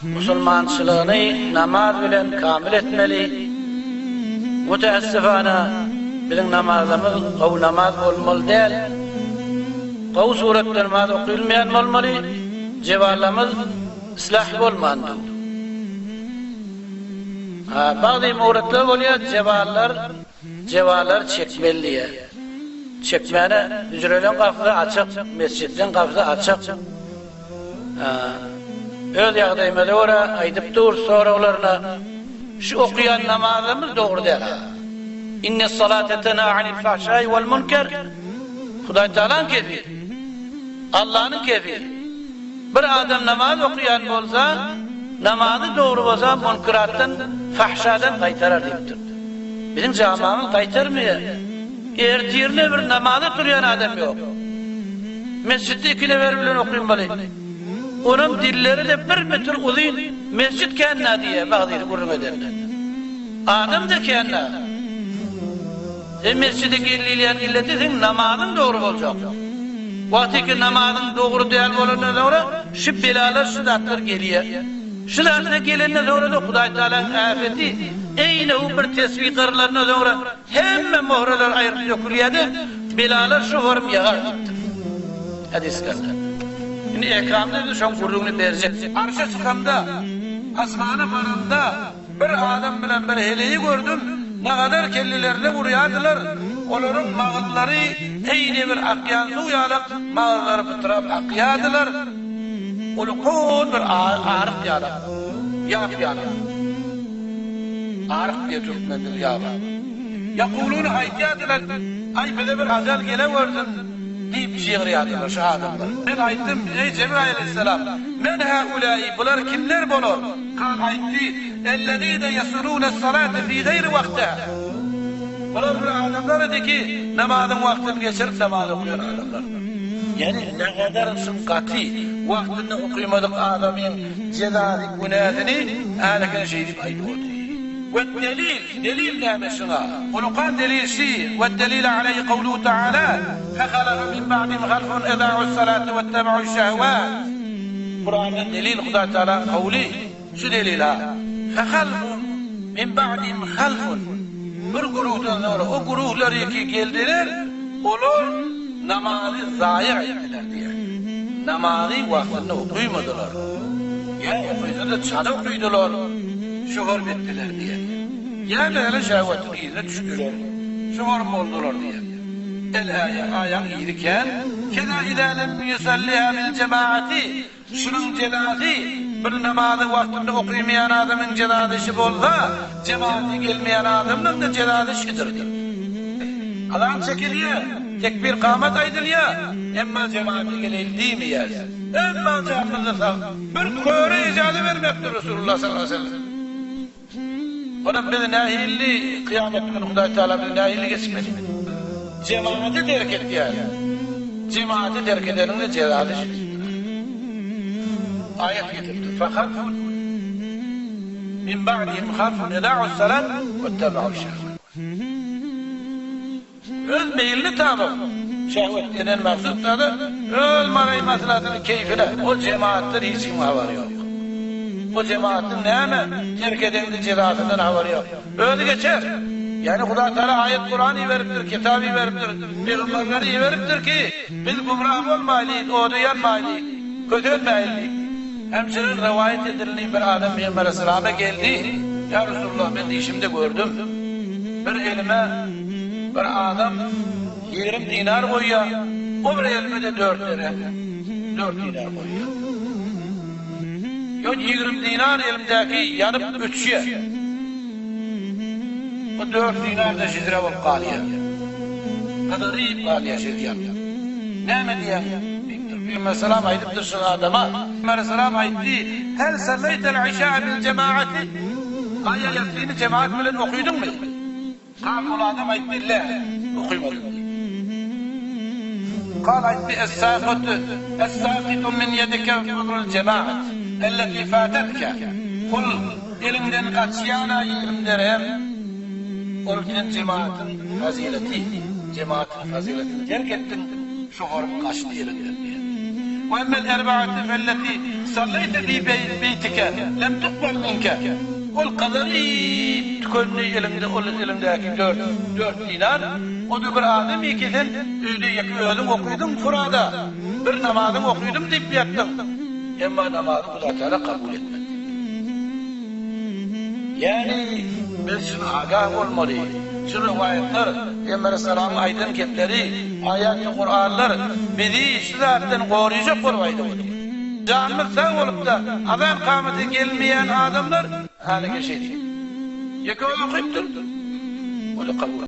musulmançılığını namaz bilen kamil etmeli. Müteessifana bizim namazımız o namaz olmalı değil. O suretler namaz okuyulmayan olmalı. Cevallamız ıslah olmandı. Bazı muğretler oluyor, cevallar çekmeliye. Çekmeyene hücrelerin kapısı açık, mescidin kapısı açık. Öyle yağdayımda oraya aydıp dur, sonra onlarına şu okuyan namazımız doğru değil. İnne salate tenâ anil fahşâi vel münker. Huday Teala'nın kefir. Allah'ın kefir. Bir adam namaz okuyan olsa, namazı doğru olsa münkerattan, fahşadan kaytarar deyiptir. Bizim camamız kaytarmıyor. Ertirine bir namazı duruyan adam yok. Mescidde 2 nefer bilen okuymalı. Onun dilleri de 1 metre uzun. Mescid kendine diye bazıları kurun ederler. Adam da kendine. Mescide gelirleyen illeti sen namazın doğru olacak. Vaktiki namazın doğru değil olanına sonra şu belalar, şu datlar geliyor. Şu datlar gelenine sonra da Huday Teala'nın afeti eyni o bir tesbih karılarına sonra hemen muhralar ayrı dökülüyordu. Belalar şu form yağar gitti. Hadislerde. Şimdi ekramda da şu an kurduğunu verecek. Arşa çıkanda, asmana varanda bir adam bilen bir heleyi gördüm. Ne kadar kellilerine vuruyordular. Onların mağılları eyni bir akyansı uyarak mağılları fıtırap akyadılar. Onu kod bir ağrık yarak. Yap yarak. Ağrık diye Türkmendir yap. Yakulunu aytyadılar. Ay böyle bir azal gele gördüm. Deyip şiir yazdılar şu adamlar. Ben ayttim ey Cebrail aleyhisselam. Men haulâi bunlar kimler bulur? Kal aytti. Ellezîne yesurûne salâte fî gayri vaktiha. Bunlar bir adamlar dedi ki namazın vaktini geçirip namaz okuyan adamlar. Yani ne kadar sınkati vaktini okuymadık adamın cezâri günahını âlekine şeydip aydı oldu. والدليل دليل نامشنا ولقان دليل شيء والدليل عليه قوله تعالى فخلف من بعدهم خلف اضاعوا الصلاة واتبعوا الشهوات قرآن الدليل خدا تعالى قولي شو دليلها فخلف من بعدهم خلف bir guruhdan sonra o guruhlar iki geldiler olur namazı zayi ettiler diye namazı vaktinde okuymadılar yani okuyduğunda çada okuydular şoför ettiler diye. Yani öyle şehvetin iyine düştüler. Şoför mu oldular diye. Ayağın iyiyken keda idâlem yusalliha bil cemaati şunun cenazı bir namazı vaktinde okuyamayan adamın cenazesi olsa cemaati gelmeyen adamın da cenazesidir diye. Adam çekiliyor. Tekbir kâmet aydılıyor. Emma cemaati gelildiği mi yer? Emma cemaatinde bir köre icazı vermektir Resulullah sallallahu aleyhi ve sellem. Ona bir nahilli kıyamet günü Huday Teala bir nahilli geçmedi. Cemaati terk etti yani. Cemaati terk edenin de cezası şimdi. Ayet getirdi. فَخَلْفٌ مِنْ بَعْدِهِمْ خَلْفٌ اِذَاعُوا السَّلَاتِ وَاتَّبَعُوا الشَّهْوَاتِ öz meyilli tanım. Şehvet denen maksut da öz manayı maslahatının keyfine. O cemaatler hiç havari yok. O cemaatin neyine terk edenin cezasından havari yok. Öyle geçer. Yani Huda Teala ayet Kur'an'ı veriptir, kitabı veriptir, peygamberleri veriptir ki biz gumrah olmayalıyız, oduyanmayalıyız, kötülmeyilik. Hemşirin rivayet edildiği bir adam Peygamber Aleyhisselam'a geldi. Ya Resulullah ben de işimde gördüm. Bir elime bir adam 20 dinar koyuyor. O bir elime de 4 dinar koyuyor. Yok 20 dinar elimdeki yanıp ötüşüyor. O 4 dinar da şidre olup kalıyor. Kadar iyi kalıyor şidre. Ne mi diye? Peygamber selam aydıptır şu adama. Peygamber selam aydı. Hel salleytel işâ bil cemaati. Ayet yaktığını cemaat bilen okuyudun mu? Kâl adam aydı billah. Okuymadım. قال الساقط من يدك فضل الجماعة التي فاتتك قل elinden kaçıyana 20 dirhem onun cemaatin fazileti cemaatin faziletini terk ettin şoförün kaçtı elinden diye وأما الأربعة فالتي صليت في بيتك لم تقبل منك والقدري تكون elimdeki 4 dinar o da bir adam ikiden öyle yakıyordum okuyordum fırada bir namazım okuyordum deyip yattım ama namazı Allah Teala kabul etmedi. Yani biz şunu agah olmalıyız. Şu rivayetler, Peygamber Aleyhisselam aydın kepleri, ayet-i Kur'anlar bizi işlerden koruyacak koruydu. Canımız sağ olup da adam kâmeti gelmeyen adamlar hâle geçecek. Yekâ okuyup durdu. O da kabul.